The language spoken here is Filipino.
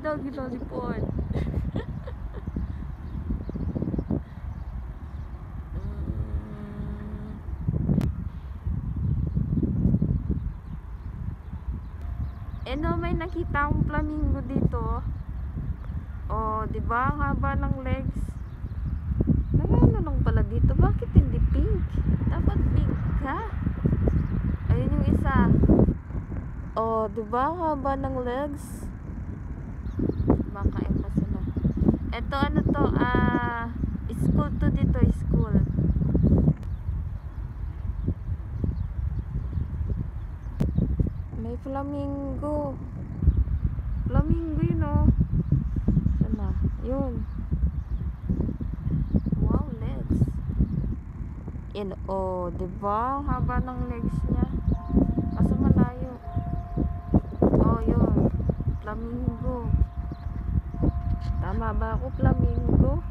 doggy lollipop. No, may nakita akong flamingo dito. Oh, 'di ba? Ang haba ng legs. Ano lang pala dito? Bakit hindi pink? Dapat pink ka. Ayun yung isa. Oh, 'di ba? Ang haba ng legs. Makain pa sila. Ito ano to? School to dito, school. May flamingo. Flamingo yun oh. Sana? Yun. Wow, legs. Yan oh, diba? Haba ng legs niya. Kaso malayo. Oh, yun. Flamingo. Tama ba ako? Flamingo?